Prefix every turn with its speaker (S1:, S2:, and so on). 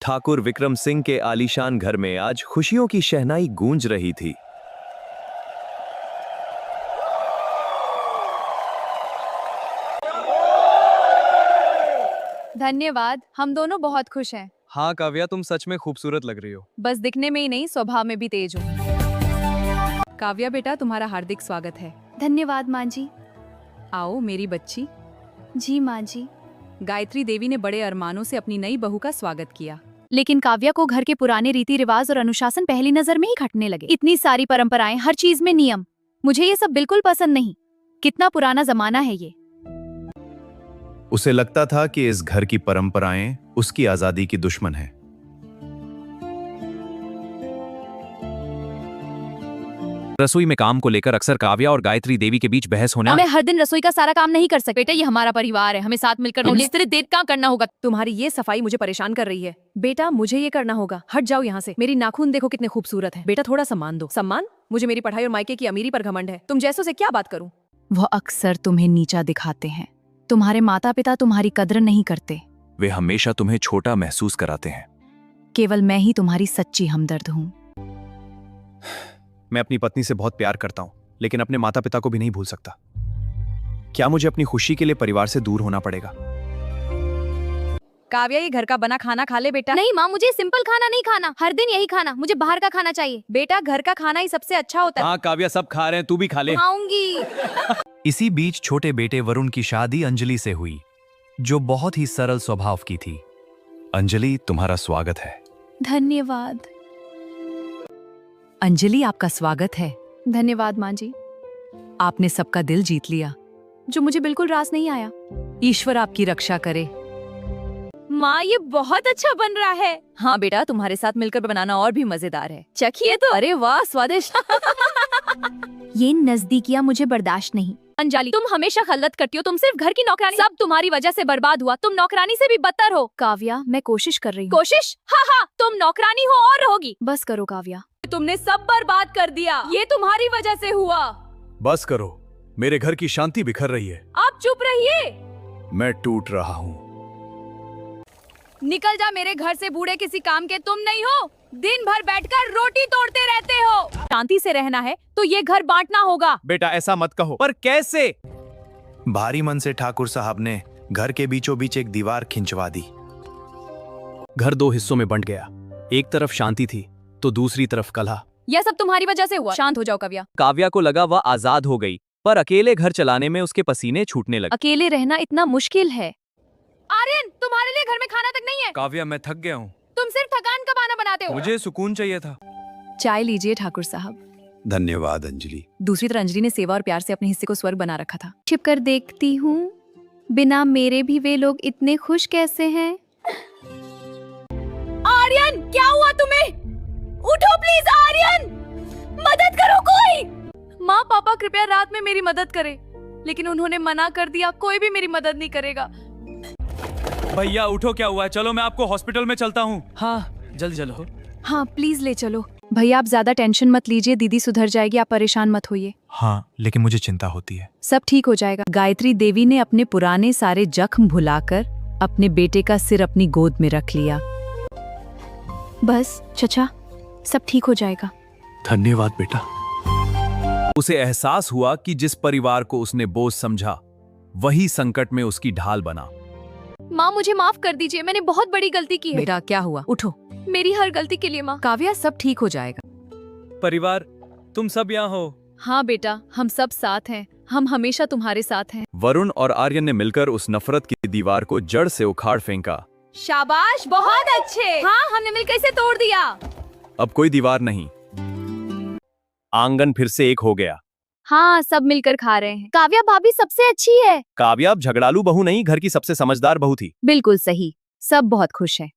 S1: ठाकुर विक्रम सिंह के आलीशान घर में आज खुशियों की शहनाई गूंज रही थी।
S2: धन्यवाद, हम दोनों बहुत खुश हैं।
S3: हाँ काव्या, तुम सच में खूबसूरत लग रही हो।
S2: बस दिखने में ही नहीं, स्वभाव में भी तेज हूँ।
S4: काव्या बेटा, तुम्हारा हार्दिक स्वागत है।
S2: धन्यवाद माँ जी।
S4: आओ मेरी बच्ची।
S2: जी माँ जी।
S4: गायत्री देवी ने बड़े अरमानों से अपनी नई बहू का स्वागत किया।
S2: लेकिन काव्या को घर के पुराने रीति रिवाज और अनुशासन पहली नजर में ही खटने लगे। इतनी सारी परंपराएं, हर चीज में नियम, मुझे ये सब बिल्कुल पसंद नहीं। कितना पुराना जमाना है ये।
S1: उसे लगता था कि इस घर की परंपराएं उसकी आजादी की दुश्मन है।
S5: रसोई में काम को लेकर अक्सर काव्या और गायत्री देवी के बीच बहस होना।
S2: मैं हर दिन रसोई का सारा काम नहीं कर सकती। बेटा, ये हमारा परिवार है, हमें साथ मिलकर देर काम करना होगा।
S4: तुम्हारी ये सफाई मुझे परेशान कर रही है। बेटा, मुझे ये करना होगा। हट जाओ यहाँ से। मेरी नाखून देखो कितने खूबसूरत है। बेटा, थोड़ा सम्मान दो। सम्मान? मुझे मेरी पढ़ाई और मायके की अमीरी पर घमंड है। तुम जैसों से क्या बात करूं?
S2: वह अक्सर तुम्हें नीचा दिखाते हैं। तुम्हारे माता पिता तुम्हारी कद्र नहीं करते।
S5: वे हमेशा तुम्हें छोटा महसूस कराते हैं।
S2: केवल मैं ही तुम्हारी सच्ची हमदर्द हूँ।
S1: मैं अपनी पत्नी से बहुत प्यार करता हूं, लेकिन अपने माता पिता को भी नहीं भूल सकता। क्या मुझे अपनी खुशी के लिए परिवार से दूर होना पड़ेगा?
S4: काव्या, ये घर का बना खाना खा ले बेटा।
S2: नहीं माँ, मुझे सिंपल खाना नहीं खाना, हर दिन यही खाना। मुझे बाहर का खाना चाहिए।
S4: बेटा, घर का खाना ही सबसे अच्छा होता है।
S3: हाँ काव्या, सब खा रहे हैं, तू भी खा ले।
S2: खाऊंगी।
S5: इसी बीच छोटे बेटे वरुण की शादी अंजलि से हुई, जो बहुत ही सरल स्वभाव की थी। अंजलि, तुम्हारा स्वागत है।
S2: धन्यवाद।
S4: अंजलि, आपका स्वागत है।
S2: धन्यवाद माँ जी।
S4: आपने सबका दिल जीत लिया,
S2: जो मुझे बिल्कुल रास नहीं आया।
S4: ईश्वर आपकी रक्षा करे।
S2: माँ, ये बहुत अच्छा बन रहा है।
S4: हाँ बेटा, तुम्हारे साथ मिलकर बनाना और भी मजेदार है।
S2: चखिए तो।
S4: अरे वाह, स्वादिष्ट।
S2: ये नजदीकियाँ मुझे बर्दाश्त नहीं। अंजलि, तुम हमेशा गलत करती हो। तुम सिर्फ घर की नौकरानी। सब तुम्हारी वजह से बर्बाद हुआ। तुम नौकरानी से भी बदतर हो। काव्या, मैं कोशिश कर रही हूँ। कोशिश? हाँ हाँ, तुम नौकरानी हो और रहोगी। बस करो काव्या।
S4: तुमने सब बर्बाद कर दिया। ये तुम्हारी वजह से हुआ।
S1: बस करो, मेरे घर की शांति बिखर रही है।
S4: आप चुप रहिए।
S1: मैं टूट रहा हूँ।
S4: निकल जा मेरे घर से, बूढ़े किसी काम के तुम नहीं हो। दिन भर बैठकर रोटी तोड़ते रहते हो। शांति से रहना है तो ये घर बांटना होगा।
S3: बेटा, ऐसा मत कहो। पर कैसे?
S1: भारी मन से ठाकुर साहब ने घर के बीचों बीच एक दीवार खिंचवा दी।
S3: घर दो हिस्सों में बंट गया। एक तरफ शांति थी तो दूसरी तरफ कलह।
S4: यह सब तुम्हारी वजह से हुआ। शांत हो जाओ काव्या।
S5: काव्या को लगा वह आजाद हो गई, पर अकेले घर चलाने में उसके पसीने छूटने लगे।
S2: अकेले रहना इतना मुश्किल है।
S4: आर्यन, तुम्हारे लिए घर में खाना तक नहीं है।
S3: काव्या, मैं थक गया हूँ।
S4: तुम सिर्फ थकान का बहाना बनाते हो।
S3: मुझे सुकून चाहिए था।
S4: चाय लीजिए ठाकुर साहब।
S1: धन्यवाद अंजलि।
S4: दूसरी तरफ अंजलि ने सेवा और प्यार से अपने हिस्से को स्वर्ग बना रखा था।
S2: छिप कर देखती हूँ, बिना मेरे भी वे लोग इतने खुश कैसे हैं।
S4: आर्यन, क्या हुआ तुम्हें? उठो प्लीज आर्यन, मदद करो कोई। माँ पापा कृपया रात में मेरी मदद करें, लेकिन उन्होंने मना कर दिया। कोई भी मेरी मदद नहीं करेगा।
S3: भैया उठो, क्या हुआ है? चलो मैं आपको हॉस्पिटल में चलता हूँ। हाँ जल्दी चलो।
S2: हाँ प्लीज ले चलो। भैया, आप ज्यादा टेंशन मत लीजिए, दीदी सुधर जाएगी, आप परेशान मत होइए।
S5: हाँ, लेकिन मुझे चिंता होती है।
S2: सब ठीक हो जाएगा।
S4: गायत्री देवी ने अपने पुराने सारे जख्म भुलाकर अपने बेटे का सिर अपनी गोद में रख लिया।
S2: बस चचा, सब ठीक हो जाएगा।
S5: धन्यवाद बेटा।
S1: उसे एहसास हुआ कि जिस परिवार को उसने बोझ समझा, वही संकट में उसकी ढाल बना।
S2: माँ, मुझे माफ कर दीजिए, मैंने बहुत बड़ी गलती की है।
S4: बेटा, क्या हुआ? उठो।
S2: मेरी हर गलती के लिए माँ।
S4: काव्या, सब ठीक हो जाएगा।
S3: परिवार, तुम सब यहाँ हो।
S2: हाँ बेटा, हम सब साथ हैं। हम हमेशा तुम्हारे साथ हैं।
S1: वरुण और आर्यन ने मिलकर उस नफरत की दीवार को जड़ से उखाड़ फेंका।
S4: शाबाश, बहुत अच्छे। हाँ, हमने मिलकर इसे तोड़ दिया।
S1: अब कोई दीवार नहीं। आंगन फिर से एक हो गया।
S2: हाँ, सब मिलकर खा रहे हैं। काव्या भाभी सबसे अच्छी है।
S1: काव्या अब झगड़ालू बहू नहीं, घर की सबसे समझदार बहू थी।
S2: बिल्कुल सही। सब बहुत खुश हैं।